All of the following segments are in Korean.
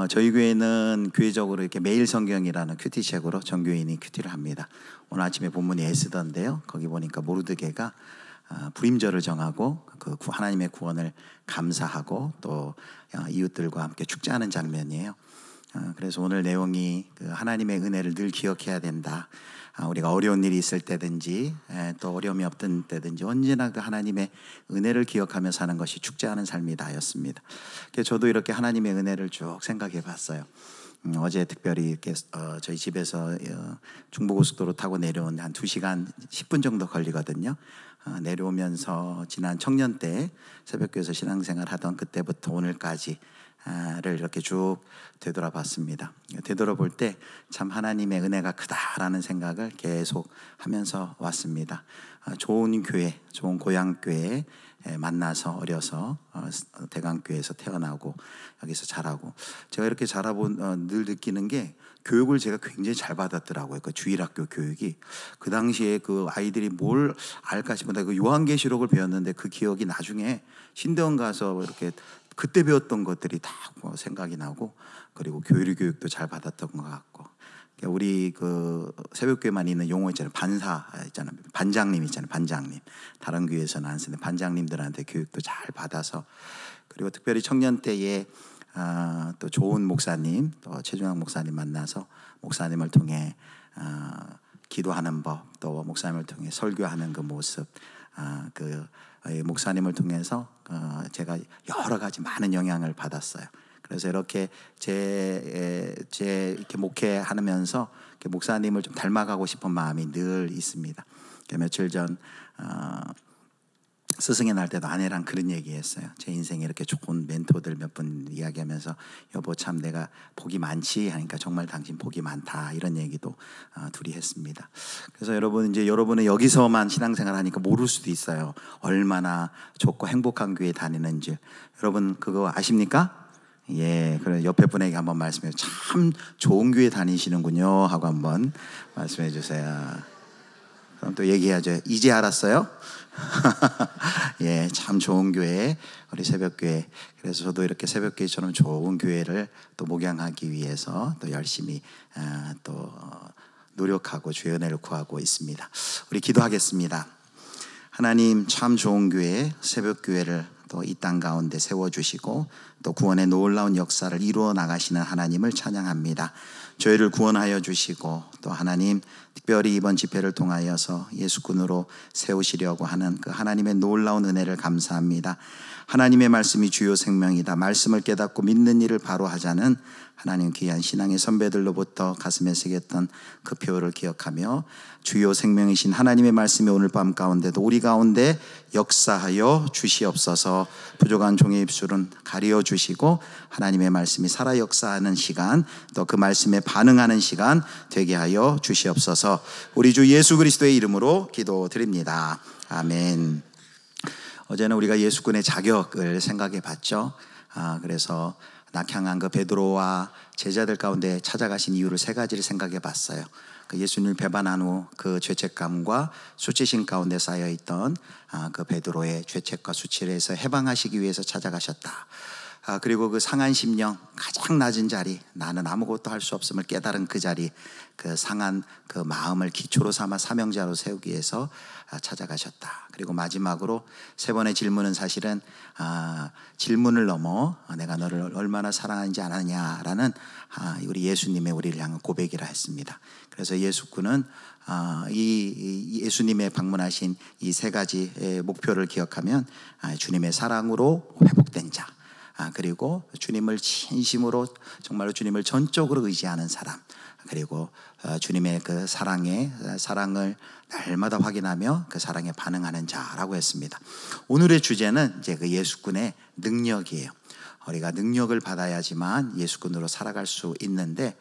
저희 교회는 교회적으로 이렇게 매일 성경이라는 큐티 책으로 전교인이 큐티를 합니다. 오늘 아침에 본문이 에스더인데요. 거기 보니까 모르드게가 불임절을 정하고 그 하나님의 구원을 감사하고 또 이웃들과 함께 축제하는 장면이에요. 그래서 오늘 내용이 그 하나님의 은혜를 늘 기억해야 된다. 우리가 어려운 일이 있을 때든지 또 어려움이 없던 때든지 언제나 그 하나님의 은혜를 기억하며 사는 것이 축제하는 삶이다 였습니다. 그래서 저도 이렇게 하나님의 은혜를 쭉 생각해 봤어요. 어제 특별히 이렇게 저희 집에서 중부고속도로 타고 내려온 한 2시간 10분 정도 걸리거든요. 내려오면서 지난 청년 때 새벽교회에서 신앙생활 하던 그때부터 오늘까지 를 이렇게 쭉 되돌아봤습니다. 되돌아볼 때 참 하나님의 은혜가 크다라는 생각을 계속 하면서 왔습니다. 좋은 교회, 좋은 고향교회에 만나서 어려서 대강교회에서 태어나고 여기서 자라고 제가 이렇게 자라본 늘 느끼는 게 교육을 제가 굉장히 잘 받았더라고요. 그 주일학교 교육이 그 당시에 그 아이들이 뭘 알까 싶은데 그 요한계시록을 배웠는데 그 기억이 나중에 신대원 가서 이렇게 그때 배웠던 것들이 다 생각이 나고 그리고 교육도 잘 받았던 것 같고 우리 그 새벽교회만 있는 용어 있잖아요. 반사 있잖아요. 반장님 있잖아요. 반장님. 다른 교회에서는 안 쓰는데 반장님들한테 교육도 잘 받아서 그리고 특별히 청년 때에 또 좋은 목사님 또 최준학 목사님 만나서 목사님을 통해 기도하는 법 또 목사님을 통해 설교하는 그 모습 그 목사님을 통해서 제가 여러 가지 많은 영향을 받았어요. 그래서 이렇게 제 이렇게 목회하면서 목사님을 좀 닮아가고 싶은 마음이 늘 있습니다. 며칠 전 스승의 날 때도 아내랑 그런 얘기했어요. 제 인생에 이렇게 좋은 멘토들 몇 분 이야기하면서 여보 참 내가 복이 많지 하니까 정말 당신 복이 많다 이런 얘기도 둘이 했습니다. 그래서 여러분 이제 여러분은 여기서만 신앙생활 하니까 모를 수도 있어요. 얼마나 좋고 행복한 교회 다니는지 여러분 그거 아십니까? 예, 그래 옆에 분에게 한번 말씀해 주세요. 참 좋은 교회 다니시는군요 하고 한번 말씀해 주세요. 그럼 또 얘기하죠. 이제 알았어요? 예, 참 좋은 교회, 우리 새벽교회. 그래서 저도 이렇게 새벽교회처럼 좋은 교회를 또 목양하기 위해서 또 열심히 또 노력하고 주의 은혜를 구하고 있습니다. 우리 기도하겠습니다. 하나님 참 좋은 교회, 새벽교회를 또 이 땅 가운데 세워주시고 또 구원의 놀라운 역사를 이루어 나가시는 하나님을 찬양합니다. 저희를 구원하여 주시고 또 하나님 특별히 이번 집회를 통하여서 예수꾼으로 세우시려고 하는 그 하나님의 놀라운 은혜를 감사합니다. 하나님의 말씀이 주요 생명이다. 말씀을 깨닫고 믿는 일을 바로 하자는 하나님 귀한 신앙의 선배들로부터 가슴에 새겼던 그 표를 기억하며 주요 생명이신 하나님의 말씀이 오늘 밤 가운데도 우리 가운데 역사하여 주시옵소서. 부족한 종의 입술은 가리어 주시고 하나님의 말씀이 살아 역사하는 시간 또 그 말씀에 반응하는 시간 되게 하여 주시옵소서. 우리 주 예수 그리스도의 이름으로 기도드립니다. 아멘. 어제는 우리가 예수꾼의 자격을 생각해 봤죠. 그래서 낙향한 그 베드로와 제자들 가운데 찾아가신 이유를 3가지를 생각해 봤어요. 그 예수님을 배반한 후 그 죄책감과 수치심 가운데 쌓여있던 그 베드로의 죄책과 수치에서 해방하시기 위해서 찾아가셨다. 그리고 그 상한 심령 가장 낮은 자리 나는 아무것도 할 수 없음을 깨달은 그 자리 그 상한 그 마음을 기초로 삼아 사명자로 세우기 위해서 찾아가셨다. 그리고 마지막으로 3번의 질문은 사실은 질문을 넘어 내가 너를 얼마나 사랑하는지 아느냐라는 우리 예수님의 우리를 향한 고백이라 했습니다. 그래서 예수꾼은 이 예수님의 방문하신 이 3가지 목표를 기억하면 주님의 사랑으로 회복된 자 그리고 주님을 진심으로 정말로 주님을 전적으로 의지하는 사람 그리고 주님의 그 사랑을 날마다 확인하며 그 사랑에 반응하는 자라고 했습니다. 오늘의 주제는 이제 그 예수꾼의 능력이에요. 우리가 능력을 받아야지만 예수꾼으로 살아갈 수 있는데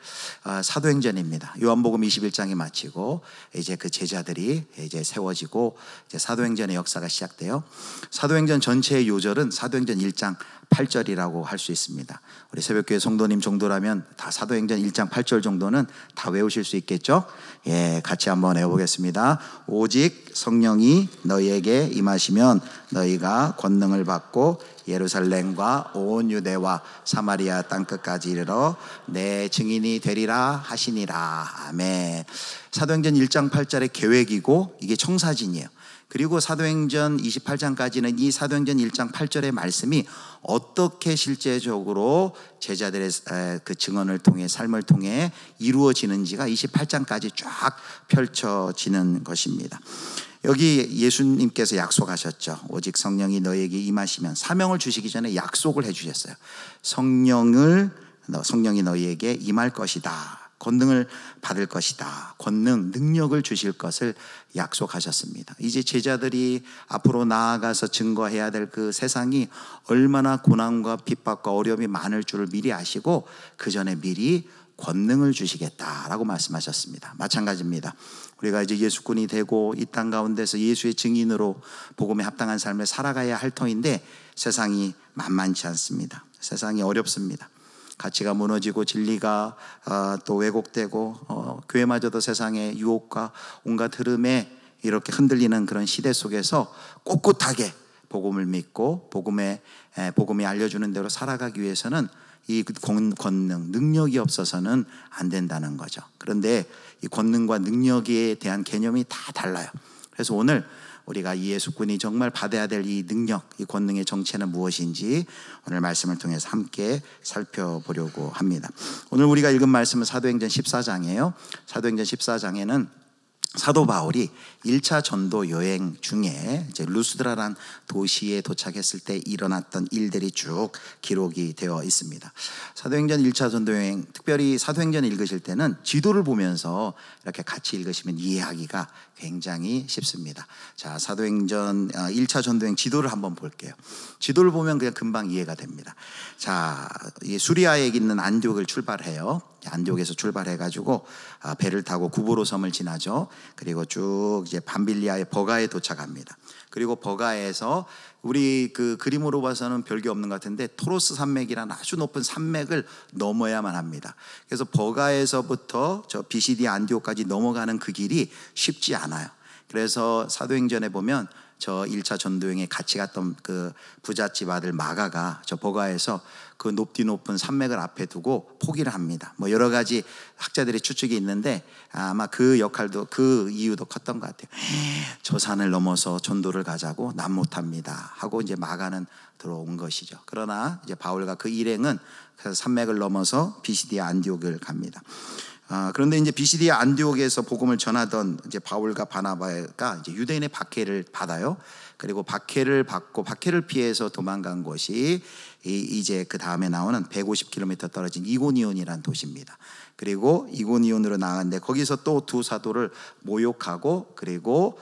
사도행전입니다. 요한복음 21장이 마치고 이제 그 제자들이 이제 세워지고 이제 사도행전의 역사가 시작돼요. 사도행전 전체의 요절은 사도행전 1장 8절이라고 할 수 있습니다. 우리 새벽교회 성도님 정도라면 다 사도행전 1장 8절 정도는 다 외우실 수 있겠죠? 예, 같이 한번 외워보겠습니다. 오직 성령이 너희에게 임하시면 너희가 권능을 받고 예루살렘과 온 유대와 사마리아 땅끝까지 이르러 내 증인이 되리라 하시니라. 아멘. 사도행전 1장 8절의 계획이고 이게 청사진이에요. 그리고 사도행전 28장까지는 이 사도행전 1장 8절의 말씀이 어떻게 실제적으로 제자들의 그 증언을 통해 삶을 통해 이루어지는지가 28장까지 쫙 펼쳐지는 것입니다. 여기 예수님께서 약속하셨죠. 오직 성령이 너에게 임하시면, 사명을 주시기 전에 약속을 해주셨어요. 성령이 너희에게 임할 것이다. 권능을 받을 것이다. 권능, 능력을 주실 것을 약속하셨습니다. 이제 제자들이 앞으로 나아가서 증거해야 될 그 세상이 얼마나 고난과 핍박과 어려움이 많을 줄을 미리 아시고 그 전에 미리 권능을 주시겠다라고 말씀하셨습니다. 마찬가지입니다. 우리가 이제 예수꾼이 되고 이 땅 가운데서 예수의 증인으로 복음에 합당한 삶을 살아가야 할 터인데 세상이 만만치 않습니다. 세상이 어렵습니다. 가치가 무너지고 진리가 또 왜곡되고 교회마저도 세상의 유혹과 온갖 흐름에 이렇게 흔들리는 그런 시대 속에서 꿋꿋하게 복음을 믿고 복음이 알려주는 대로 살아가기 위해서는 이 권능, 능력이 없어서는 안 된다는 거죠. 그런데 이 권능과 능력에 대한 개념이 다 달라요. 그래서 오늘 우리가 이 예수꾼이 정말 받아야 될 이 능력, 이 권능의 정체는 무엇인지 오늘 말씀을 통해서 함께 살펴보려고 합니다. 오늘 우리가 읽은 말씀은 사도행전 14장이에요. 사도행전 14장에는 사도 바울이 1차 전도 여행 중에 이제 루스드라란 도시에 도착했을 때 일어났던 일들이 쭉 기록이 되어 있습니다. 사도행전 1차 전도 여행, 특별히 사도행전 읽으실 때는 지도를 보면서 이렇게 같이 읽으시면 이해하기가 굉장히 쉽습니다. 자, 사도행전 1차 전도여행 지도를 한번 볼게요. 지도를 보면 그냥 금방 이해가 됩니다. 자, 수리아에 있는 안디옥을 출발해요. 안디옥에서 출발해가지고 배를 타고 구브로 섬을 지나죠. 그리고 쭉 이제 밤빌리아의 버가에 도착합니다. 그리고 버가에서 우리 그 그림으로 봐서는 별게 없는 것 같은데 토로스 산맥이라는 아주 높은 산맥을 넘어야만 합니다. 그래서 버가에서부터 저 비시디 안디옥까지 넘어가는 그 길이 쉽지 않아요. 그래서 사도행전에 보면 저 1차 전도여행에 같이 갔던 그 부잣집 아들 마가가 저 버가에서 그 높은 산맥을 앞에 두고 포기를 합니다. 뭐 여러 가지 학자들의 추측이 있는데 아마 그 역할도 그 이유도 컸던 것 같아요. 저 산을 넘어서 전도를 가자고 난 못합니다 하고 이제 마가는 들어온 것이죠. 그러나 이제 바울과 그 일행은 그 산맥을 넘어서 비시디아 안디옥을 갑니다. 그런데 이제 비시디아 안디옥에서 복음을 전하던 이제 바울과 바나바가 이제 유대인의 박해를 받아요. 그리고 박해를 받고 박해를 피해서 도망간 곳이 이제 그 다음에 나오는 150km 떨어진 이고니온이라는 도시입니다. 그리고 이고니온으로 나갔는데 거기서 또 두 사도를 모욕하고 그리고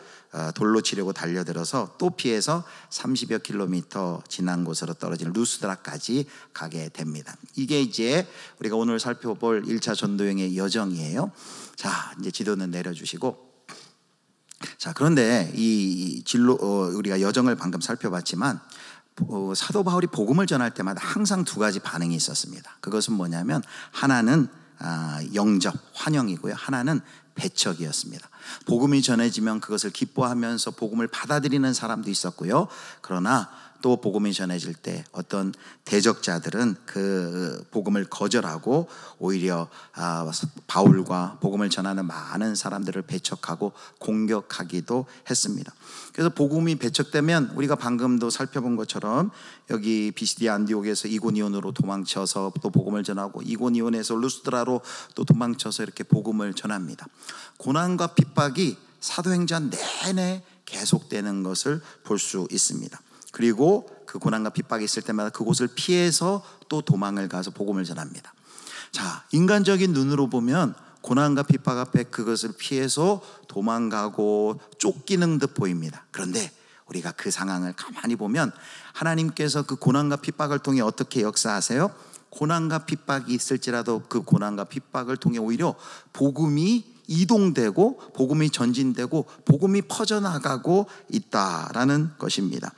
돌로 치려고 달려들어서 또 피해서 30여 킬로미터 지난 곳으로 떨어진 루스드라까지 가게 됩니다. 이게 이제 우리가 오늘 살펴볼 1차 전도여행의 여정이에요. 자, 이제 지도는 내려주시고, 자, 그런데 이 진로 우리가 여정을 방금 살펴봤지만 사도 바울이 복음을 전할 때마다 항상 두 가지 반응이 있었습니다. 그것은 뭐냐면 하나는 영접, 환영이고요. 하나는 배척이었습니다. 복음이 전해지면 그것을 기뻐하면서 복음을 받아들이는 사람도 있었고요. 그러나 또 복음이 전해질 때 어떤 대적자들은 그 복음을 거절하고 오히려 바울과 복음을 전하는 많은 사람들을 배척하고 공격하기도 했습니다. 그래서 복음이 배척되면 우리가 방금도 살펴본 것처럼 여기 비시디아 안디옥에서 이고니온으로 도망쳐서 또 복음을 전하고 이고니온에서 루스드라로 또 도망쳐서 이렇게 복음을 전합니다. 고난과 핍박이 사도행전 내내 계속되는 것을 볼 수 있습니다. 그리고 그 고난과 핍박이 있을 때마다 그곳을 피해서 또 도망을 가서 복음을 전합니다. 자, 인간적인 눈으로 보면 고난과 핍박 앞에 그것을 피해서 도망가고 쫓기는 듯 보입니다. 그런데 우리가 그 상황을 가만히 보면 하나님께서 그 고난과 핍박을 통해 어떻게 역사하세요? 고난과 핍박이 있을지라도 그 고난과 핍박을 통해 오히려 복음이 이동되고 복음이 전진되고 복음이 퍼져나가고 있다라는 것입니다.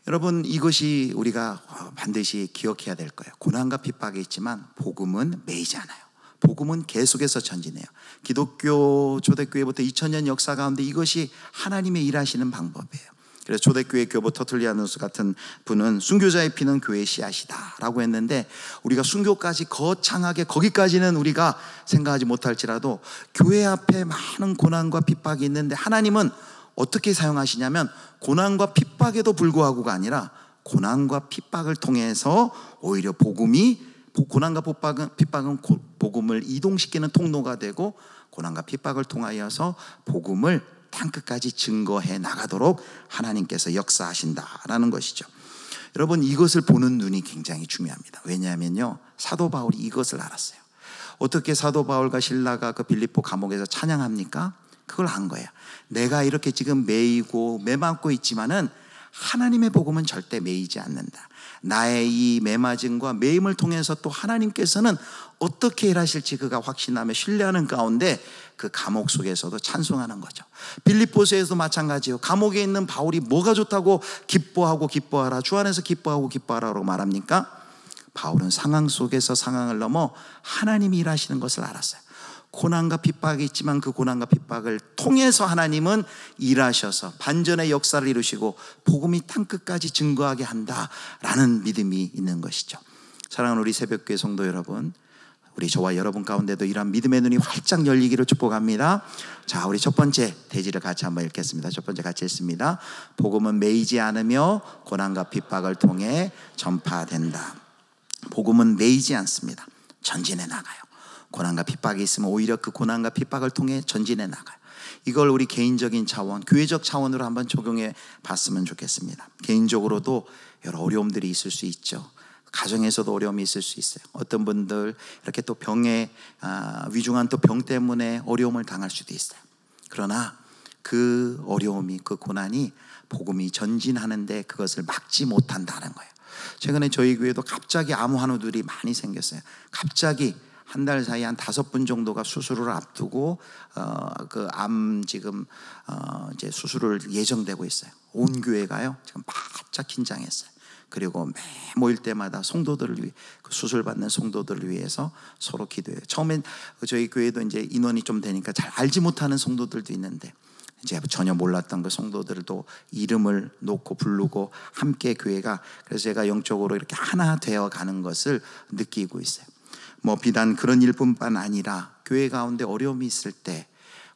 여러분, 이것이 우리가 반드시 기억해야 될 거예요. 고난과 핍박이 있지만 복음은 매이지 않아요. 복음은 계속해서 전진해요. 기독교 초대교회부터 2000년 역사 가운데 이것이 하나님의 일하시는 방법이에요. 그래서 초대교회 교보 터툴리아누스 같은 분은 순교자의 피는 교회의 씨앗이다 라고 했는데, 우리가 순교까지 거창하게 거기까지는 우리가 생각하지 못할지라도 교회 앞에 많은 고난과 핍박이 있는데 하나님은 어떻게 사용하시냐면, 고난과 핍박에도 불구하고가 아니라 고난과 핍박을 통해서 오히려 고난과 핍박은 복음을 이동시키는 통로가 되고, 고난과 핍박을 통하여서 복음을 땅끝까지 증거해 나가도록 하나님께서 역사하신다라는 것이죠. 여러분, 이것을 보는 눈이 굉장히 중요합니다. 왜냐하면요, 사도 바울이 이것을 알았어요. 어떻게 사도 바울과 실라가 그 빌립보 감옥에서 찬양합니까? 그걸 안 거예요. 내가 이렇게 지금 매이고 매맞고 있지만은 하나님의 복음은 절대 매이지 않는다. 나의 이 매맞음과 매임을 통해서 또 하나님께서는 어떻게 일하실지 그가 확신하며 신뢰하는 가운데 그 감옥 속에서도 찬송하는 거죠. 빌립보서에도 마찬가지예요. 감옥에 있는 바울이 뭐가 좋다고 기뻐하고 기뻐하라, 주 안에서 기뻐하고 기뻐하라고 말합니까? 바울은 상황 속에서 상황을 넘어 하나님이 일하시는 것을 알았어요. 고난과 핍박이 있지만 그 고난과 핍박을 통해서 하나님은 일하셔서 반전의 역사를 이루시고 복음이 땅끝까지 증거하게 한다라는 믿음이 있는 것이죠. 사랑하는 우리 새벽교회 성도 여러분, 우리 저와 여러분 가운데도 이러한 믿음의 눈이 활짝 열리기를 축복합니다. 자, 우리 첫 번째 대지를 같이 한번 읽겠습니다. 첫 번째 같이 읽습니다. 복음은 매이지 않으며 고난과 핍박을 통해 전파된다. 복음은 매이지 않습니다. 전진해 나가요. 고난과 핍박이 있으면 오히려 그 고난과 핍박을 통해 전진해 나가요. 이걸 우리 개인적인 차원, 교회적 차원으로 한번 적용해 봤으면 좋겠습니다. 개인적으로도 여러 어려움들이 있을 수 있죠. 가정에서도 어려움이 있을 수 있어요. 어떤 분들 이렇게 또 병에 위중한 또 병 때문에 어려움을 당할 수도 있어요. 그러나 그 어려움이, 그 고난이 복음이 전진하는데 그것을 막지 못한다는 거예요. 최근에 저희 교회도 갑자기 암 환우들이 많이 생겼어요. 갑자기 한 달 사이에 한 5분 정도가 수술을 앞두고 그 암 지금 이제 수술을 예정되고 있어요. 온 교회가요 지금 바짝 긴장했어요. 그리고 매 모일 때마다 성도들을 위해, 그 수술 받는 성도들을 위해서 서로 기도해요. 처음엔 저희 교회도 이제 인원이 좀 되니까 잘 알지 못하는 성도들도 있는데, 이제 전혀 몰랐던 그 성도들도 이름을 놓고 부르고 함께 교회가, 그래서 제가 영적으로 이렇게 하나 되어 가는 것을 느끼고 있어요. 뭐 비단 그런 일뿐만 아니라 교회 가운데 어려움이 있을 때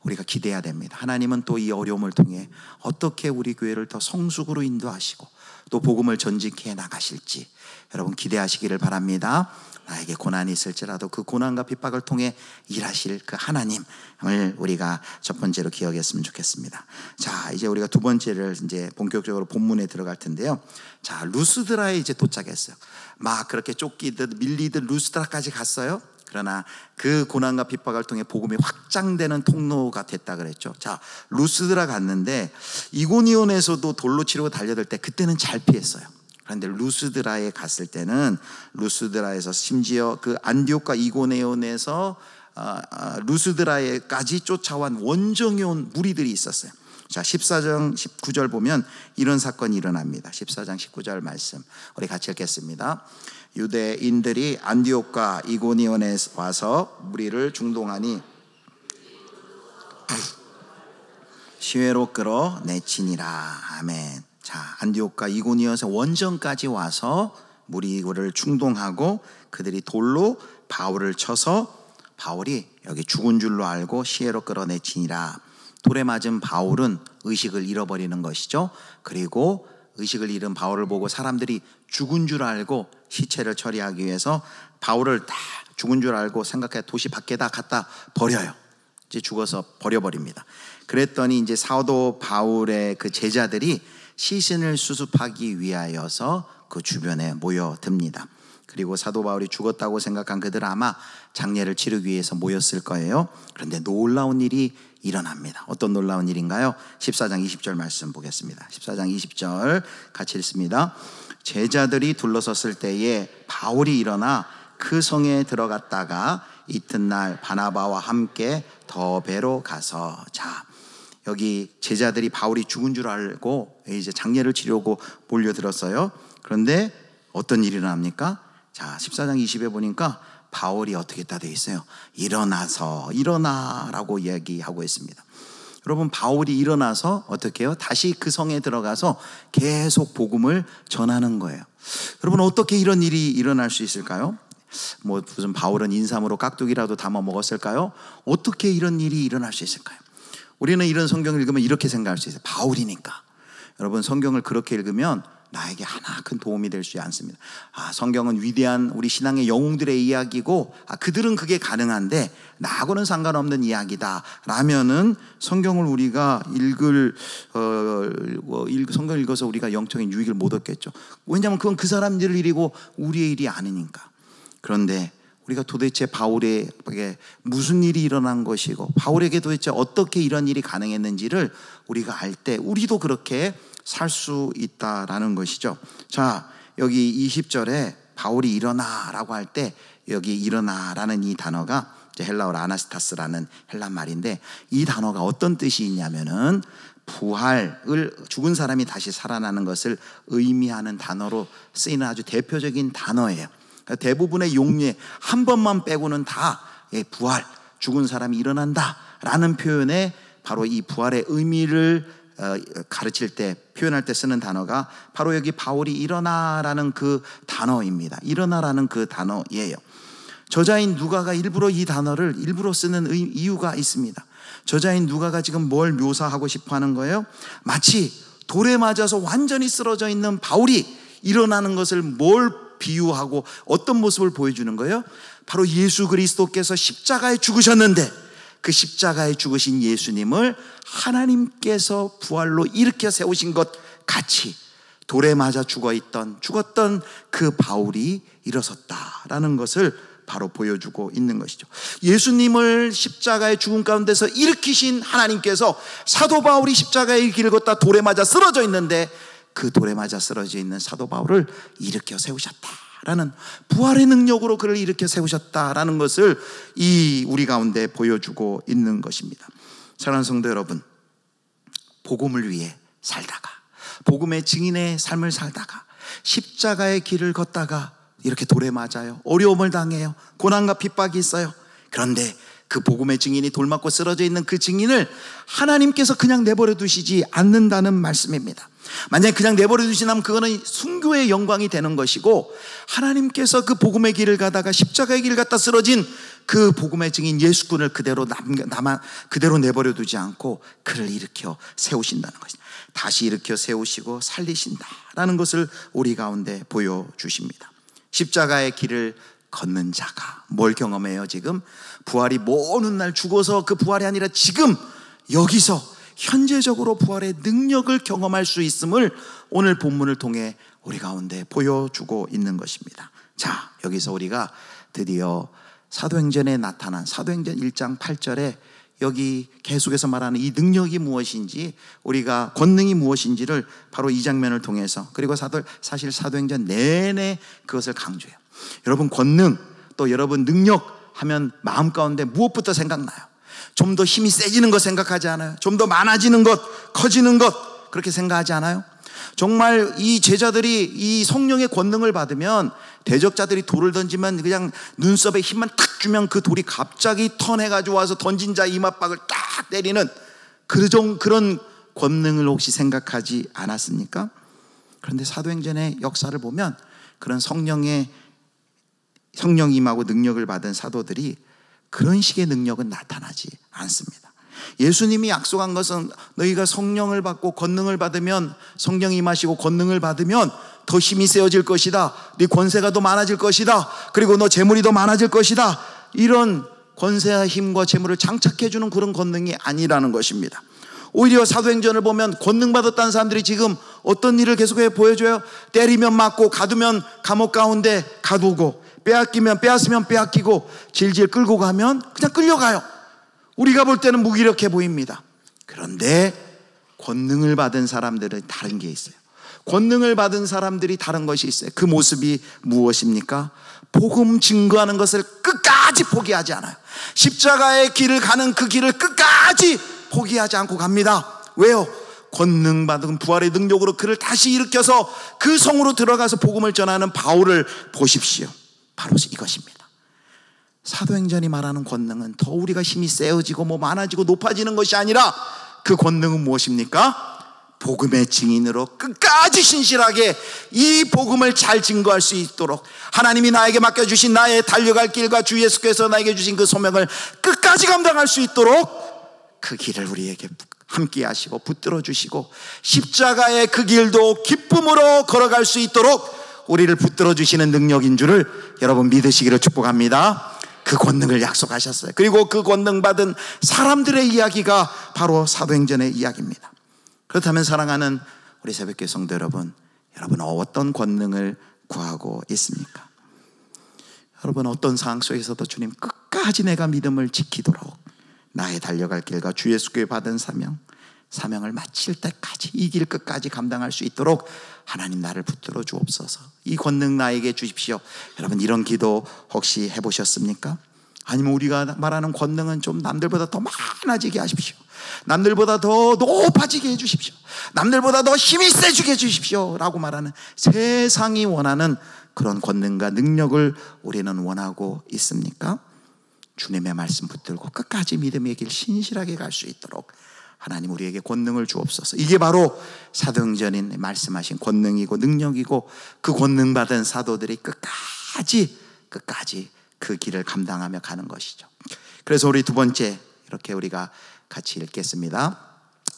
우리가 기대해야 됩니다. 하나님은 또 이 어려움을 통해 어떻게 우리 교회를 더 성숙으로 인도하시고 또 복음을 전직해 나가실지 여러분 기대하시기를 바랍니다. 나에게 고난이 있을지라도 그 고난과 핍박을 통해 일하실 그 하나님을 우리가 첫 번째로 기억했으면 좋겠습니다. 자, 이제 우리가 두 번째를 이제 본격적으로 본문에 들어갈 텐데요. 자, 루스드라에 이제 도착했어요. 막 그렇게 쫓기듯 밀리듯 루스드라까지 갔어요. 그러나 그 고난과 핍박을 통해 복음이 확장되는 통로가 됐다 그랬죠. 자, 루스드라 갔는데 이고니온에서도 돌로 치르고 달려들 때 그때는 잘 피했어요. 그런데 루스드라에 갔을 때는 루스드라에서 심지어 그 안디옥과 이고니온에서 루스드라에까지 쫓아온 원정이 온 무리들이 있었어요. 자, 14장 19절 보면 이런 사건이 일어납니다. 14장 19절 말씀 우리 같이 읽겠습니다. 유대인들이 안디옥과 이고니온에 와서 무리를 중동하니 시외로 끌어내치니라. 아멘. 자, 안디옥과 이고니온에서 원정까지 와서 무리를 충동하고 그들이 돌로 바울을 쳐서 바울이 여기 죽은 줄로 알고 시외로 끌어내치니라. 돌에 맞은 바울은 의식을 잃어버리는 것이죠. 그리고 의식을 잃은 바울을 보고 사람들이 죽은 줄 알고 시체를 처리하기 위해서 바울을 다 죽은 줄 알고 생각해 도시 밖에다 갖다 버려요. 이제 죽어서 버려버립니다. 그랬더니 이제 사도 바울의 그 제자들이 시신을 수습하기 위하여서 그 주변에 모여듭니다. 그리고 사도 바울이 죽었다고 생각한 그들은 아마 장례를 치르기 위해서 모였을 거예요. 그런데 놀라운 일이 일어납니다. 어떤 놀라운 일인가요? 14장 20절 말씀 보겠습니다. 14장 20절 같이 읽습니다. 제자들이 둘러섰을 때에 바울이 일어나 그 성에 들어갔다가 이튿날 바나바와 함께 더베로 가서, 자, 여기 제자들이 바울이 죽은 줄 알고 이제 장례를 치려고 몰려들었어요. 그런데 어떤 일이 일어납니까? 자, 14장 20에 보니까 바울이 어떻게 다 되어 있어요? 일어나라고 이야기하고 있습니다. 여러분, 바울이 일어나서 어떻게 해요? 다시 그 성에 들어가서 계속 복음을 전하는 거예요. 여러분, 어떻게 이런 일이 일어날 수 있을까요? 뭐 무슨 바울은 인삼으로 깍두기라도 담아 먹었을까요? 어떻게 이런 일이 일어날 수 있을까요? 우리는 이런 성경을 읽으면 이렇게 생각할 수 있어요. 바울이니까. 여러분, 성경을 그렇게 읽으면 나에게 하나 큰 도움이 될 수 않습니다. 성경은 위대한 우리 신앙의 영웅들의 이야기고 그들은 그게 가능한데 나하고는 상관없는 이야기다 라면은 성경을 우리가 성경을 읽어서 우리가 영적인 유익을 못 얻겠죠. 왜냐하면 그건 그 사람들 일이고 우리의 일이 아니니까. 그런데 우리가 도대체 바울에게 무슨 일이 일어난 것이고 바울에게 도대체 어떻게 이런 일이 가능했는지를 우리가 알 때 우리도 그렇게 살 수 있다라는 것이죠. 자, 여기 20절에 바울이 일어나라고 할 때 여기 일어나라는 이 단어가 헬라어로 아나스타스라는 헬라 말인데 이 단어가 어떤 뜻이 있냐면은 부활을, 죽은 사람이 다시 살아나는 것을 의미하는 단어로 쓰이는 아주 대표적인 단어예요. 대부분의 용례 한 번만 빼고는 다 부활, 죽은 사람이 일어난다 라는 표현에 바로 이 부활의 의미를 가르칠 때, 표현할 때 쓰는 단어가 바로 여기 바울이 일어나라는 그 단어입니다. 일어나라는 그 단어예요. 저자인 누가가 일부러 이 단어를 일부러 쓰는 이유가 있습니다. 저자인 누가가 지금 뭘 묘사하고 싶어 하는 거예요? 마치 돌에 맞아서 완전히 쓰러져 있는 바울이 일어나는 것을 뭘 비유하고 어떤 모습을 보여주는 거예요? 바로 예수 그리스도께서 십자가에 죽으셨는데 그 십자가에 죽으신 예수님을 하나님께서 부활로 일으켜 세우신 것 같이 돌에 맞아 죽었던 그 바울이 일어섰다라는 것을 바로 보여주고 있는 것이죠. 예수님을 십자가의 죽음 가운데서 일으키신 하나님께서 사도 바울이 십자가의 길을 걷다 돌에 맞아 쓰러져 있는데 그 돌에 맞아 쓰러져 있는 사도 바울을 일으켜 세우셨다라는, 부활의 능력으로 그를 일으켜 세우셨다라는 것을 우리 가운데 보여주고 있는 것입니다. 사랑하는 성도 여러분, 복음을 위해 살다가, 복음의 증인의 삶을 살다가 십자가의 길을 걷다가 이렇게 돌에 맞아요. 어려움을 당해요. 고난과 핍박이 있어요. 그런데 그 복음의 증인이 돌 맞고 쓰러져 있는 그 증인을 하나님께서 그냥 내버려 두시지 않는다는 말씀입니다. 만약에 그냥 내버려 두시면 그거는 순교의 영광이 되는 것이고, 하나님께서 그 복음의 길을 가다가 십자가의 길을 갖다 쓰러진 그 복음의 증인 예수군을 그대로 내버려 두지 않고 그를 일으켜 세우신다는 것입니다. 다시 일으켜 세우시고 살리신다라는 것을 우리 가운데 보여주십니다. 십자가의 길을 걷는 자가 뭘 경험해요? 지금 부활이 먼 훗날 죽어서 그 부활이 아니라 지금 여기서 현재적으로 부활의 능력을 경험할 수 있음을 오늘 본문을 통해 우리 가운데 보여주고 있는 것입니다. 자, 여기서 우리가 드디어 사도행전에 나타난 사도행전 1장 8절에 여기 계속해서 말하는 이 능력이 무엇인지, 우리가 권능이 무엇인지를 바로 이 장면을 통해서, 그리고 사실 사도행전 내내 그것을 강조해요. 여러분, 권능 또 여러분 능력 하면 마음 가운데 무엇부터 생각나요? 좀 더 힘이 세지는 것 생각하지 않아요? 좀 더 많아지는 것, 커지는 것, 그렇게 생각하지 않아요? 정말 이 제자들이 이 성령의 권능을 받으면 대적자들이 돌을 던지면 그냥 눈썹에 힘만 탁 주면 그 돌이 갑자기 턴해가지고 와서 던진 자 이맛박을 딱 때리는 그런 권능을 혹시 생각하지 않았습니까? 그런데 사도행전의 역사를 보면 그런 성령 임하고 능력을 받은 사도들이 그런 식의 능력은 나타나지 않습니다. 예수님이 약속한 것은 너희가 성령을 받고 권능을 받으면, 성령 임하시고 권능을 받으면 더 힘이 세워질 것이다, 네 권세가 더 많아질 것이다, 그리고 너 재물이 더 많아질 것이다, 이런 권세와 힘과 재물을 장착해 주는 그런 권능이 아니라는 것입니다. 오히려 사도행전을 보면 권능 받았다는 사람들이 지금 어떤 일을 계속해 보여줘요? 때리면 맞고, 가두면 감옥 가운데 가두고, 빼앗으면 빼앗기고, 질질 끌고 가면 그냥 끌려가요. 우리가 볼 때는 무기력해 보입니다. 그런데 권능을 받은 사람들은 다른 게 있어요. 권능을 받은 사람들이 다른 것이 있어요. 그 모습이 무엇입니까? 복음 증거하는 것을 끝까지 포기하지 않아요. 십자가의 길을 가는 그 길을 끝까지 포기하지 않고 갑니다. 왜요? 권능 받은 부활의 능력으로 그를 다시 일으켜서 그 성으로 들어가서 복음을 전하는 바울을 보십시오. 바로 이것입니다. 사도행전이 말하는 권능은 더 우리가 힘이 세어지고 많아지고 높아지는 것이 아니라 그 권능은 무엇입니까? 복음의 증인으로 끝까지 신실하게 이 복음을 잘 증거할 수 있도록, 하나님이 나에게 맡겨주신 나의 달려갈 길과 주 예수께서 나에게 주신 그 소명을 끝까지 감당할 수 있도록 그 길을 우리에게 함께 하시고 붙들어 주시고, 십자가의 그 길도 기쁨으로 걸어갈 수 있도록 우리를 붙들어 주시는 능력인 줄을 여러분 믿으시기를 축복합니다. 그 권능을 약속하셨어요. 그리고 그 권능 받은 사람들의 이야기가 바로 사도행전의 이야기입니다. 그렇다면 사랑하는 우리 새벽교회 성도 여러분, 여러분 어떤 권능을 구하고 있습니까? 여러분 어떤 상황 속에서도 주님 끝까지 내가 믿음을 지키도록 나의 달려갈 길과 주 예수께 받은 사명을 마칠 때까지 이 길 끝까지 감당할 수 있도록 하나님 나를 붙들어 주옵소서. 이 권능 나에게 주십시오. 여러분 이런 기도 혹시 해보셨습니까? 아니면 우리가 말하는 권능은 좀 남들보다 더 많아지게 하십시오. 남들보다 더 높아지게 해주십시오. 남들보다 더 힘이 세지게 해주십시오 라고 말하는, 세상이 원하는 그런 권능과 능력을 우리는 원하고 있습니까? 주님의 말씀 붙들고 끝까지 믿음의 길 신실하게 갈 수 있도록 하나님 우리에게 권능을 주옵소서. 이게 바로 사도행전인 말씀하신 권능이고 능력이고, 그 권능 받은 사도들이 끝까지 그 길을 감당하며 가는 것이죠. 그래서 우리 두 번째 이렇게 우리가 같이 읽겠습니다.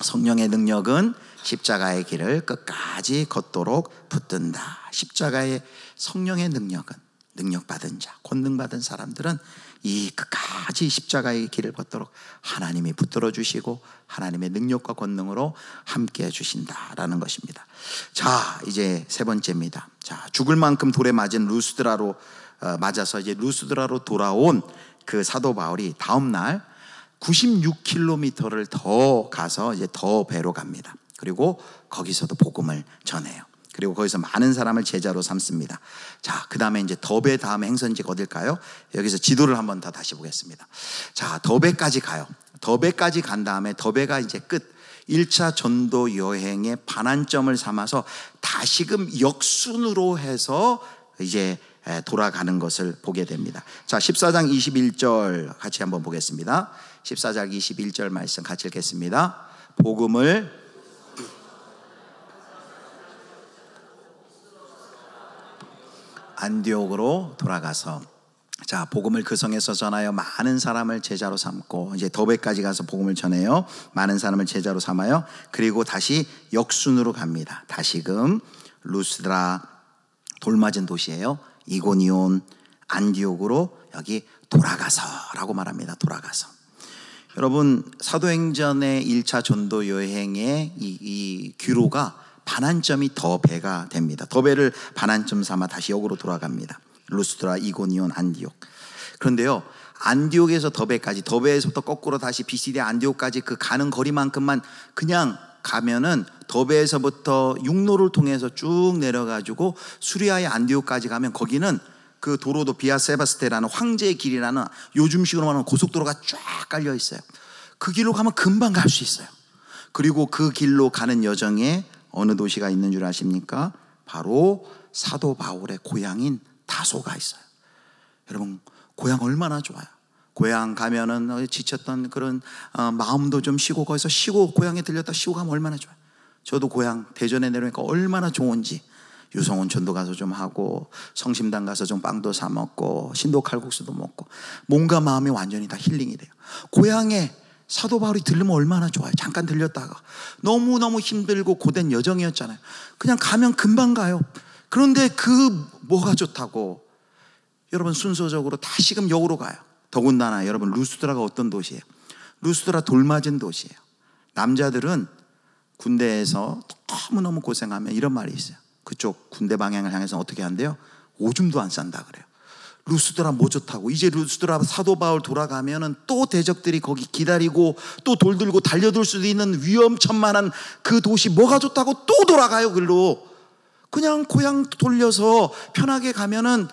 성령의 능력은 십자가의 길을 끝까지 걷도록 붙든다. 십자가의 성령의 능력은, 능력받은 자, 권능받은 사람들은 이 끝까지 십자가의 길을 걷도록 하나님이 붙들어 주시고 하나님의 능력과 권능으로 함께 해주신다라는 것입니다. 자, 이제 세 번째입니다. 자, 죽을 만큼 돌에 맞은 루스드라로 맞아서 이제 루스드라로 돌아온 그 사도 바울이 다음 날 96km를 더 가서 이제 더 배로 갑니다. 그리고 거기서도 복음을 전해요. 그리고 거기서 많은 사람을 제자로 삼습니다. 자, 그 다음에 이제 더베 다음에 행선지가 어딜까요? 여기서 지도를 한번 더 다시 보겠습니다. 자, 더베까지 가요. 더베까지 간 다음에 더베가 이제 끝 1차 전도 여행의 반환점을 삼아서 다시금 역순으로 해서 이제 돌아가는 것을 보게 됩니다. 자, 14장 21절 같이 한번 보겠습니다. 14장 21절 말씀 같이 읽겠습니다. 복음을 안디옥으로 돌아가서, 자, 복음을 그 성에서 전하여 많은 사람을 제자로 삼고, 이제 더베까지 가서 복음을 전해요. 많은 사람을 제자로 삼아요. 그리고 다시 역순으로 갑니다. 다시금 루스드라, 돌맞은 도시예요. 이고니온, 안디옥으로 여기 돌아가서라고 말합니다. 돌아가서. 여러분 사도행전의 1차 전도 여행의 이 귀로가 반환점이 더베가 됩니다. 더베를 반환점 삼아 다시 역으로 돌아갑니다. 루스드라, 이고니온, 안디옥. 그런데요, 안디옥에서 더베까지, 더베에서부터 거꾸로 다시 비시디아 안디옥까지 그 가는 거리만큼만 그냥 가면은 더베에서부터 육로를 통해서 쭉 내려가지고 수리아의 안디옥까지 가면 거기는 그 도로도 비아 세바스테라는 황제의 길이라는 요즘식으로 말하는 고속도로가 쫙 깔려 있어요. 그 길로 가면 금방 갈 수 있어요. 그리고 그 길로 가는 여정에 어느 도시가 있는 줄 아십니까? 바로 사도 바울의 고향인 다소가 있어요. 여러분 고향 얼마나 좋아요. 고향 가면은 지쳤던 그런 마음도 좀 쉬고, 거기서 쉬고 고향에 들렸다 쉬고 가면 얼마나 좋아요. 저도 고향 대전에 내려오니까 얼마나 좋은지, 유성원 전도 가서 좀 하고 성심당 가서 좀 빵도 사 먹고 신도 칼국수도 먹고 몸과 마음이 완전히 다 힐링이 돼요. 고향에 사도 바울이 들르면 얼마나 좋아요. 잠깐 들렸다가 너무너무 힘들고 고된 여정이었잖아요. 그냥 가면 금방 가요. 그런데 그 뭐가 좋다고 여러분 순서적으로 다시금 역으로 가요. 더군다나 여러분 루스드라가 어떤 도시예요? 루스드라 돌맞은 도시예요. 남자들은 군대에서 너무너무 고생하면 이런 말이 있어요. 그쪽 군대 방향을 향해서 어떻게 한대요? 오줌도 안 싼다 그래요. 루스드라 뭐 좋다고. 이제 루스드라 사도 바울 돌아가면은 또 대적들이 거기 기다리고 또 돌 들고 달려들 수도 있는 위험천만한 그 도시 뭐가 좋다고 또 돌아가요. 글로 그냥 고향 돌려서 편하게 가면은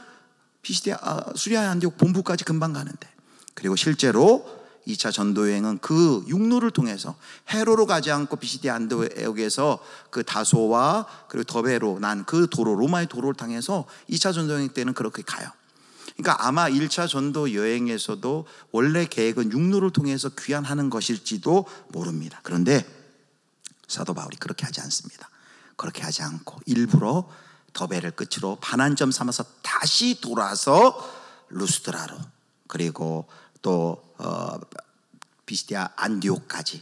수리아 안디옥 본부까지 금방 가는데. 그리고 실제로 2차 전도여행은 그 육로를 통해서 해로로 가지 않고 비시디아 안디옥에서 그 다소와 그리고 더베로 난 그 도로, 로마의 도로를 통해서 2차 전도여행 때는 그렇게 가요. 그러니까 아마 1차 전도 여행에서도 원래 계획은 육로를 통해서 귀환하는 것일지도 모릅니다. 그런데 사도 바울이 그렇게 하지 않습니다. 그렇게 하지 않고 일부러 더베를 끝으로 반환점 삼아서 다시 돌아서 루스드라로, 그리고 또 비시디아 안디옥까지,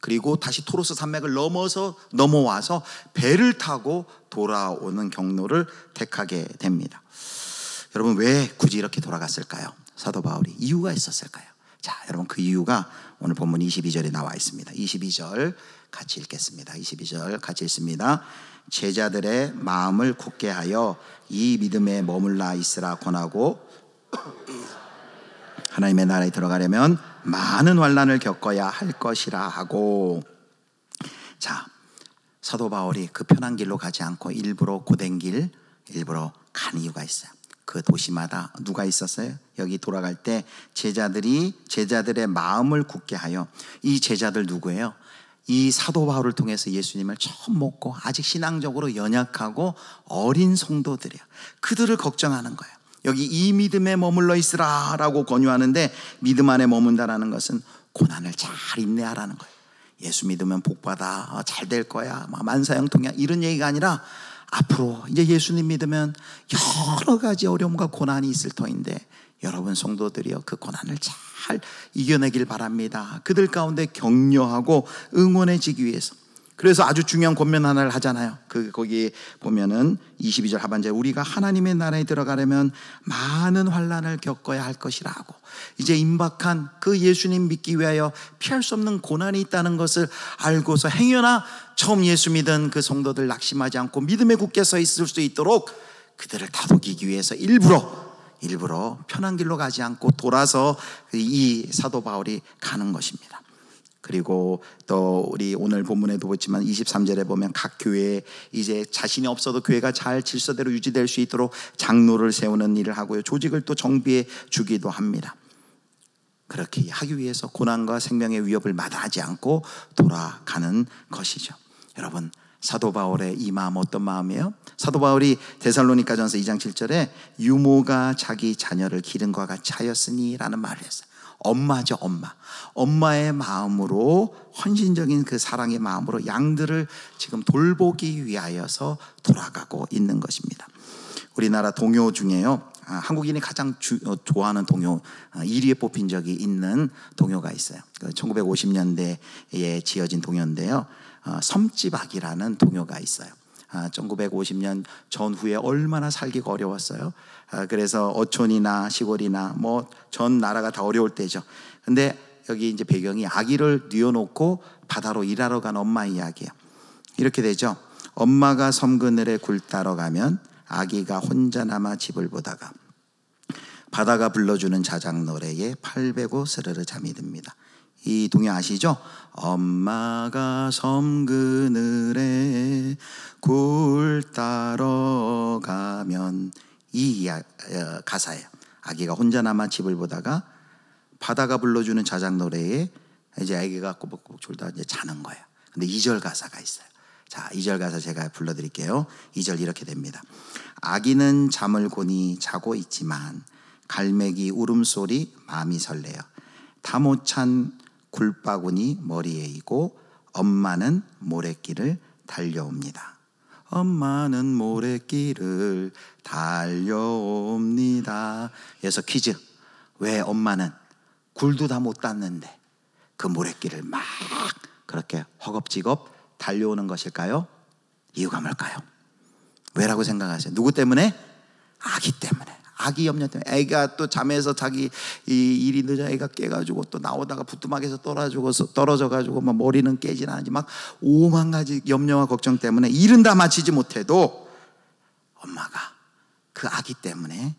그리고 다시 토로스 산맥을 넘어와서 배를 타고 돌아오는 경로를 택하게 됩니다. 여러분, 왜 굳이 이렇게 돌아갔을까요? 사도 바울이 이유가 있었을까요? 자, 여러분, 그 이유가 오늘 본문 22절에 나와 있습니다. 22절 같이 읽겠습니다. 22절 같이 읽습니다. 제자들의 마음을 굳게 하여 이 믿음에 머물라 있으라 권하고, 하나님의 나라에 들어가려면 많은 환난을 겪어야 할 것이라 하고. 자, 사도 바울이 그 편한 길로 가지 않고 일부러 고된 길, 일부러 간 이유가 있어요. 그 도시마다 누가 있었어요? 여기 돌아갈 때 제자들의 마음을 굳게 하여. 이 제자들 누구예요? 이 사도 바울을 통해서 예수님을 처음 먹고 아직 신앙적으로 연약하고 어린 성도들이에요. 그들을 걱정하는 거예요. 여기 이 믿음에 머물러 있으라 라고 권유하는데, 믿음 안에 머문다라는 것은 고난을 잘 인내하라는 거예요. 예수 믿으면 복받아, 잘 될 거야, 만사형통이야, 이런 얘기가 아니라 앞으로 이제 예수님 믿으면 여러 가지 어려움과 고난이 있을 터인데, 여러분 성도들이요, 그 고난을 잘 이겨내길 바랍니다. 그들 가운데 격려하고 응원해지기 위해서. 그래서 아주 중요한 권면 하나를 하잖아요. 거기 보면은 22절 하반절에 우리가 하나님의 나라에 들어가려면 많은 환난을 겪어야 할 것이라고. 이제 임박한 그 예수님 믿기 위하여 피할 수 없는 고난이 있다는 것을 알고서 행여나 처음 예수 믿은 그 성도들 낙심하지 않고 믿음에 굳게 서 있을 수 있도록 그들을 다독이기 위해서 일부러 편한 길로 가지 않고 돌아서 이 사도 바울이 가는 것입니다. 그리고 또 우리 오늘 본문에도 보지만 23절에 보면 각 교회에 이제 자신이 없어도 교회가 잘 질서대로 유지될 수 있도록 장로를 세우는 일을 하고요, 조직을 또 정비해 주기도 합니다. 그렇게 하기 위해서 고난과 생명의 위협을 마다하지 않고 돌아가는 것이죠. 여러분, 사도 바울의 이 마음 어떤 마음이에요? 사도 바울이 데살로니가전서 2장 7절에 유모가 자기 자녀를 기름과 같이 하였으니 라는 말을 했어요. 엄마죠, 엄마의 마음으로, 헌신적인 그 사랑의 마음으로 양들을 지금 돌보기 위하여서 돌아가고 있는 것입니다. 우리나라 동요 중에요, 한국인이 가장 좋아하는 동요 1위에 뽑힌 적이 있는 동요가 있어요. 1950년대에 지어진 동요인데요, 섬지박이라는 동요가 있어요. 1950년 전후에 얼마나 살기가 어려웠어요. 그래서 어촌이나 시골이나 전 나라가 다 어려울 때죠. 근데 여기 이제 배경이 아기를 뉘어놓고 바다로 일하러 간 엄마 이야기예요. 이렇게 되죠. 엄마가 섬 그늘에 굴 따러 가면 아기가 혼자 남아 집을 보다가 바다가 불러주는 자작 노래에 팔 베고 스르르 잠이 듭니다. 이 동요 아시죠? 엄마가 섬 그늘에 굴 따러 가면, 이 가사예요. 아기가 혼자 남아 집을 보다가 바다가 불러주는 자작 노래에 이제 아기가 꼬박꼬박 졸다 이제 자는 거예요. 근데 2절 가사가 있어요. 자, 2절 가사 제가 불러드릴게요. 2절 이렇게 됩니다. 아기는 잠을 고니 자고 있지만 갈매기 울음소리 마음이 설레요. 다 못 찬 굴바구니 머리에 이고 엄마는 모래길을 달려옵니다. 엄마는 모래길을 달려옵니다. 그래서 퀴즈. 왜 엄마는 굴도 다 못 땄는데 그 모래길을 막 그렇게 허겁지겁 달려오는 것일까요? 이유가 뭘까요? 왜라고 생각하세요? 누구 때문에? 아기 때문에. 아기 염려 때문에. 애가 또 잠에서 자기 일이 늦어 애가 깨가지고 또 나오다가 부뚜막에서 떨어져가지고 막 머리는 깨진 않은지 막 오만 가지 염려와 걱정 때문에 일은 다 마치지 못해도 엄마가 그 아기 때문에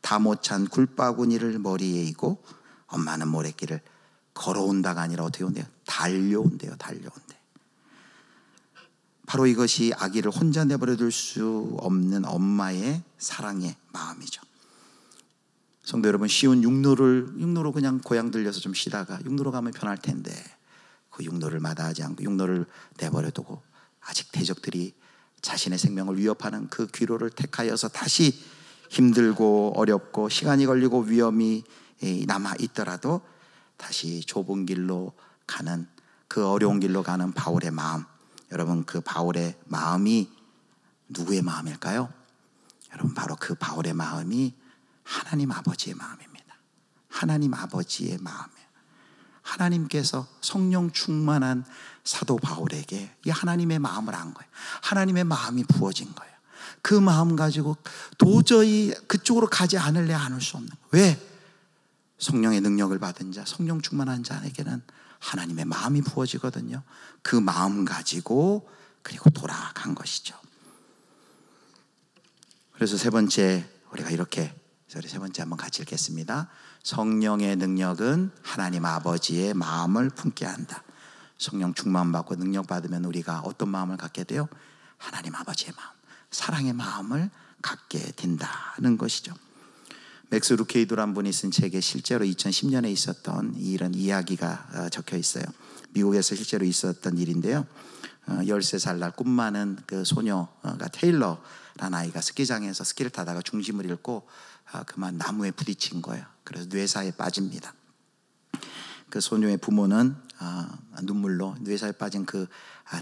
다 못 찬 굴바구니를 머리에 이고 엄마는 모래길을 걸어온다가 아니라 어떻게 온대요? 달려온대요. 바로 이것이 아기를 혼자 내버려둘 수 없는 엄마의 사랑의 마음이죠. 성도 여러분, 쉬운 육로로 그냥 고향 들려서 좀 쉬다가 육로로 가면 편할 텐데 그 육로를 마다하지 않고 육로를 내버려두고 아직 대적들이 자신의 생명을 위협하는 그 귀로를 택하여서 다시 힘들고 어렵고 시간이 걸리고 위험이 남아 있더라도 다시 좁은 길로 가는, 그 어려운 길로 가는 바울의 마음, 여러분 그 바울의 마음이 누구의 마음일까요? 여러분 바로 그 바울의 마음이 하나님 아버지의 마음입니다. 하나님 아버지의 마음이에요. 하나님께서 성령 충만한 사도 바울에게 이 하나님의 마음을 안 거예요. 하나님의 마음이 부어진 거예요. 그 마음 가지고 도저히 그쪽으로 가지 않을래 않을 수 없는 거예요. 왜? 성령의 능력을 받은 자, 성령 충만한 자에게는 하나님의 마음이 부어지거든요. 그 마음 가지고 그리고 돌아간 것이죠. 그래서 세 번째, 우리가 이렇게 세 번째 한번 같이 읽겠습니다. 성령의 능력은 하나님 아버지의 마음을 품게 한다. 성령 충만 받고 능력 받으면 우리가 어떤 마음을 갖게 돼요? 하나님 아버지의 마음, 사랑의 마음을 갖게 된다는 것이죠. 맥스 루케이도란 분이 쓴 책에 실제로 2010년에 있었던 이런 이야기가 적혀 있어요. 미국에서 실제로 있었던 일인데요. 13살 날 꿈 많은 그 소녀가 테일러라는 아이가 스키장에서 스키를 타다가 중심을 잃고 그만 나무에 부딪힌 거예요. 그래서 뇌사에 빠집니다. 그 소녀의 부모는 눈물로 뇌사에 빠진 그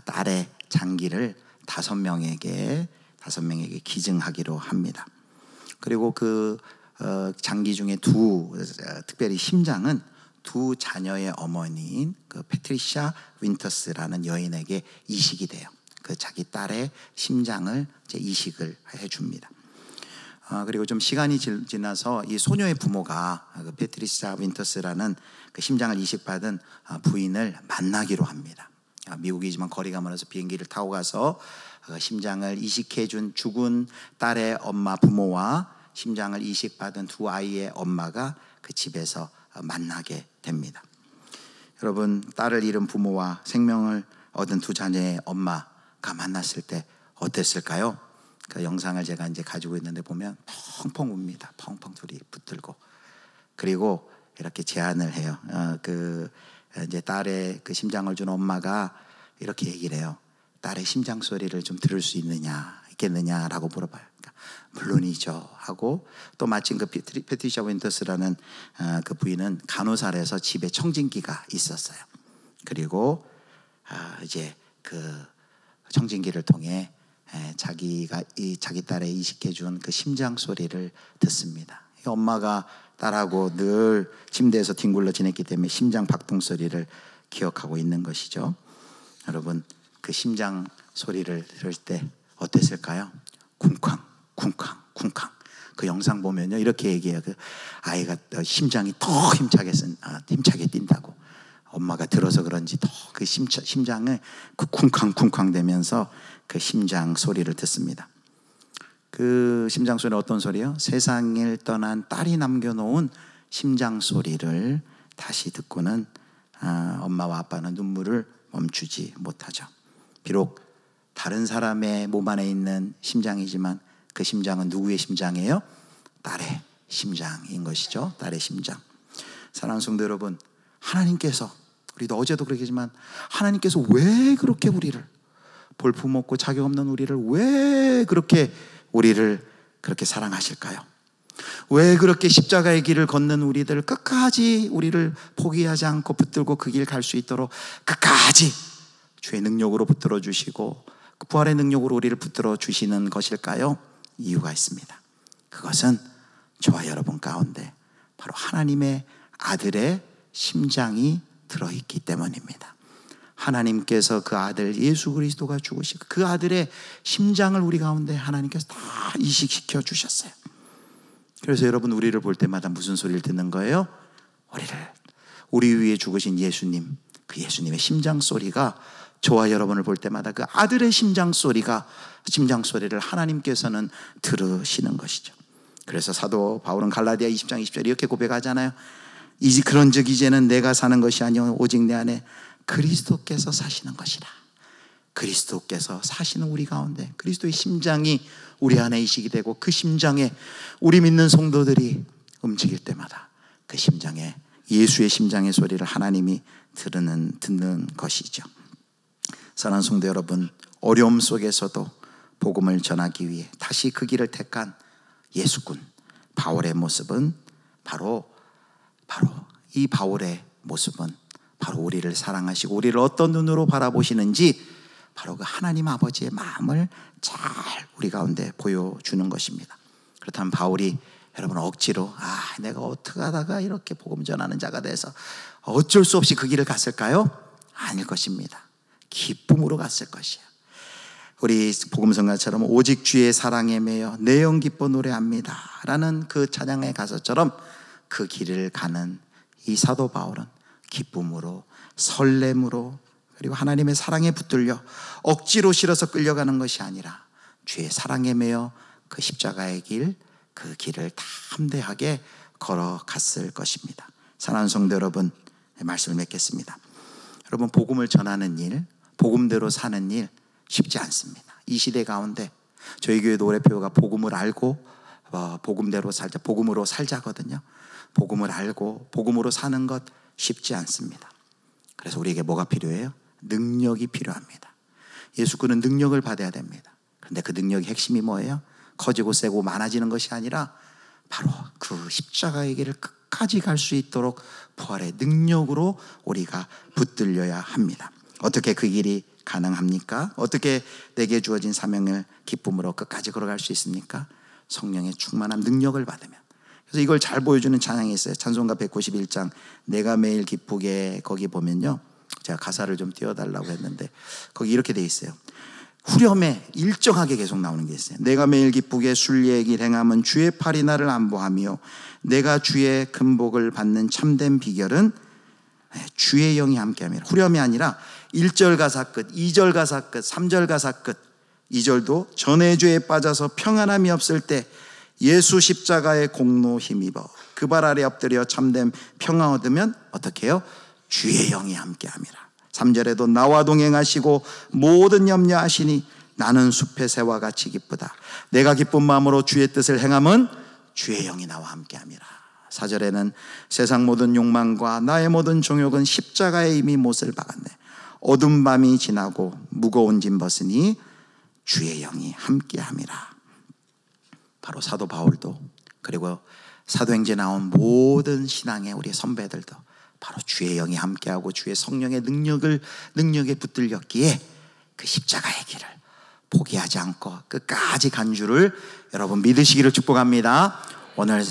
딸의 장기를 5명에게 기증하기로 합니다. 그리고 그 장기 중에 특별히 심장은 두 자녀의 어머니인 그 패트리샤 윈터스라는 여인에게 이식이 돼요. 그 자기 딸의 심장을 이제 이식을 해줍니다. 그리고 좀 시간이 지나서 이 소녀의 부모가 그 패트리샤 윈터스라는 그 심장을 이식받은 부인을 만나기로 합니다. 미국이지만 거리가 멀어서 비행기를 타고 가서 심장을 이식해준 죽은 딸의 엄마 부모와 심장을 이식받은 두 아이의 엄마가 그 집에서 만나게 됩니다. 여러분, 딸을 잃은 부모와 생명을 얻은 두 자녀의 엄마가 만났을 때 어땠을까요? 그 영상을 제가 이제 가지고 있는데 보면 펑펑 웁니다. 펑펑 둘이 붙들고. 그리고 이렇게 제안을 해요. 이제 딸의 그 심장을 준 엄마가 이렇게 얘기를 해요. 딸의 심장 소리를 좀 들을 수 있겠느냐라고 물어봐요. 그러니까 물론이죠 하고, 또 마침 그 패트리샤 윈터스라는 그 부인은 간호사라서 집에 청진기가 있었어요. 그리고 이제 그 청진기를 통해 자기 딸의 이식해준 그 심장 소리를 듣습니다. 엄마가 딸하고 늘 침대에서 뒹굴러 지냈기 때문에 심장 박동 소리를 기억하고 있는 것이죠. 여러분, 그 심장 소리를 들을 때 어땠을까요? 쿵쾅 쿵쾅 쿵쾅. 그 영상 보면요 이렇게 얘기해요. 그 아이가 심장이 더 힘차게 뛴다고. 엄마가 들어서 그런지 더 그 심장을 그 쿵쾅 쿵쾅 되면서 그 심장 소리를 듣습니다. 그 심장 소리는 어떤 소리요? 세상을 떠난 딸이 남겨놓은 심장 소리를 다시 듣고는 엄마와 아빠는 눈물을 멈추지 못하죠. 비록 다른 사람의 몸 안에 있는 심장이지만 그 심장은 누구의 심장이에요? 딸의 심장인 것이죠. 딸의 심장. 사랑하는 성도 여러분, 하나님께서, 우리도 어제도 그러겠지만 하나님께서 왜 그렇게 우리를, 볼품없고 자격 없는 우리를 왜 그렇게 우리를 그렇게 사랑하실까요? 왜 그렇게 십자가의 길을 걷는 우리들 끝까지 우리를 포기하지 않고 붙들고 그 길 갈 수 있도록 끝까지 주의 능력으로 붙들어 주시고 그 부활의 능력으로 우리를 붙들어 주시는 것일까요? 이유가 있습니다. 그것은 저와 여러분 가운데 바로 하나님의 아들의 심장이 들어있기 때문입니다. 하나님께서 그 아들 예수 그리스도가 죽으시고 그 아들의 심장을 우리 가운데 하나님께서 다 이식시켜 주셨어요. 그래서 여러분, 우리를 볼 때마다 무슨 소리를 듣는 거예요? 우리 위에 죽으신 예수님, 그 예수님의 심장 소리가 저와 여러분을 볼 때마다 그 아들의 심장 소리를 하나님께서는 들으시는 것이죠. 그래서 사도 바울은 갈라디아 20장 20절에 이렇게 고백하잖아요. 그런즉 이제는 내가 사는 것이 아니오 오직 내 안에 그리스도께서 사시는 것이라. 그리스도께서 사시는 우리 가운데 그리스도의 심장이 우리 안에 이식이 되고 그 심장에 우리 믿는 성도들이 움직일 때마다 그 심장에 예수의 심장의 소리를 하나님이 듣는 것이죠. 사랑하는 성도 여러분, 어려움 속에서도 복음을 전하기 위해 다시 그 길을 택한 예수군 바울의 모습은 바로 이 바울의 모습은 바로 우리를 사랑하시고 우리를 어떤 눈으로 바라보시는지 바로 그 하나님 아버지의 마음을 잘 우리 가운데 보여주는 것입니다. 그렇다면 바울이 여러분 억지로 내가 어떻게 하다가 이렇게 복음 전하는 자가 돼서 어쩔 수 없이 그 길을 갔을까요? 아닐 것입니다. 기쁨으로 갔을 것이에요. 우리 복음성가처럼 오직 주의 사랑에 매여 내 영 기뻐 노래합니다 라는 그 찬양의 가사처럼 그 길을 가는 이 사도 바울은 기쁨으로, 설렘으로, 그리고 하나님의 사랑에 붙들려 억지로 실어서 끌려가는 것이 아니라 주의 사랑에 매여 그 십자가의 길, 그 길을 담대하게 걸어갔을 것입니다. 사랑하는 성도 여러분, 말씀을 맺겠습니다. 여러분, 복음을 전하는 일, 복음대로 사는 일 쉽지 않습니다. 이 시대 가운데 저희 교회 노래표가 복음을 알고 복음대로 살자, 복음으로 살자거든요. 복음을 알고 복음으로 사는 것 쉽지 않습니다. 그래서 우리에게 뭐가 필요해요? 능력이 필요합니다. 예수께는 능력을 받아야 됩니다. 그런데 그 능력의 핵심이 뭐예요? 커지고 세고 많아지는 것이 아니라 바로 그 십자가의 길을 끝까지 갈 수 있도록 부활의 능력으로 우리가 붙들려야 합니다. 어떻게 그 길이 가능합니까? 어떻게 내게 주어진 사명을 기쁨으로 끝까지 걸어갈 수 있습니까? 성령의 충만한 능력을 받으면. 그래서 이걸 잘 보여주는 찬양이 있어요. 찬송가 191장 내가 매일 기쁘게, 거기 보면요, 제가 가사를 좀 띄워달라고 했는데 거기 이렇게 돼 있어요. 후렴에 일정하게 계속 나오는 게 있어요. 내가 매일 기쁘게 순리의 길 행함은 주의 팔이 나를 안보하며 내가 주의 금복을 받는 참된 비결은 주의 영이 함께함이라. 후렴이 아니라 1절 가사 끝, 2절 가사 끝, 3절 가사 끝, 2절도 전의 죄에 빠져서 평안함이 없을 때 예수 십자가의 공로 힘입어 그 발 아래 엎드려 참된 평안 얻으면 어떻게 해요? 주의 영이 함께함이라. 3절에도 나와 동행하시고 모든 염려하시니 나는 숲의 새와 같이 기쁘다. 내가 기쁜 마음으로 주의 뜻을 행함은 주의 영이 나와 함께함이라. 4절에는 세상 모든 욕망과 나의 모든 종욕은 십자가에 이미 못을 박았네. 어두운 밤이 지나고 무거운 짐 벗으니 주의 영이 함께함이라. 바로 사도 바울도, 그리고 사도행전에 나온 모든 신앙의 우리 선배들도 바로 주의 영이 함께하고 주의 성령의 능력에 붙들렸기에 그 십자가의 길을 포기하지 않고 끝까지 간 줄을 여러분 믿으시기를 축복합니다. 오늘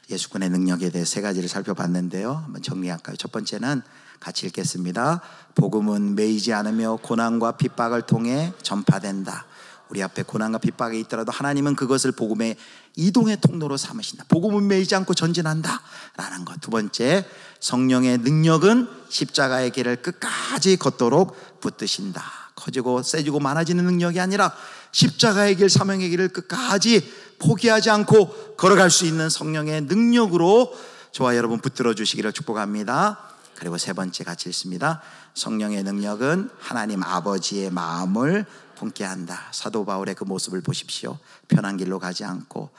예수권의 능력에 대해 세 가지를 살펴봤는데요. 한번 정리할까요? 첫 번째는 같이 읽겠습니다. 복음은 매이지 않으며 고난과 핍박을 통해 전파된다. 우리 앞에 고난과 핍박이 있더라도 하나님은 그것을 복음의 이동의 통로로 삼으신다. 복음은 매이지 않고 전진한다 라는 것. 두 번째, 성령의 능력은 십자가의 길을 끝까지 걷도록 붙드신다. 커지고 세지고 많아지는 능력이 아니라 십자가의 길, 사명의 길을 끝까지 포기하지 않고 걸어갈 수 있는 성령의 능력으로 저와 여러분 붙들어 주시기를 축복합니다. 그리고 세 번째 같이 읽습니다. 성령의 능력은 하나님 아버지의 마음을 품게 한다. 사도 바울의 그 모습을 보십시오. 편한 길로 가지 않고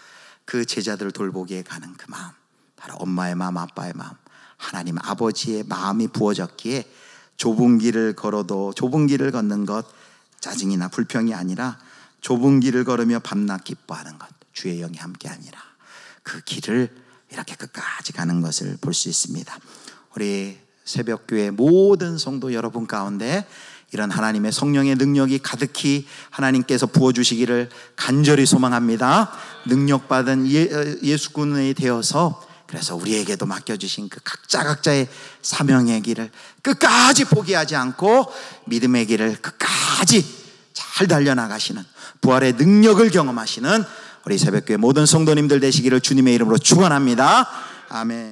그 제자들을 돌보기에 가는 그 마음, 바로 엄마의 마음, 아빠의 마음, 하나님 아버지의 마음이 부어졌기에 좁은 길을 걸어도 좁은 길을 걷는 것 짜증이나 불평이 아니라 좁은 길을 걸으며 밤낮 기뻐하는 것, 주의 영이 함께하니라. 그 길을 이렇게 끝까지 가는 것을 볼 수 있습니다. 우리 새벽교회 모든 성도 여러분 가운데 이런 하나님의 성령의 능력이 가득히 하나님께서 부어주시기를 간절히 소망합니다. 능력받은 예수군이 되어서 그래서 우리에게도 맡겨주신 그 각자의 사명의 길을 끝까지 포기하지 않고 믿음의 길을 끝까지 잘 달려나가시는 부활의 능력을 경험하시는 우리 새벽교회 모든 성도님들 되시기를 주님의 이름으로 축원합니다. 아멘.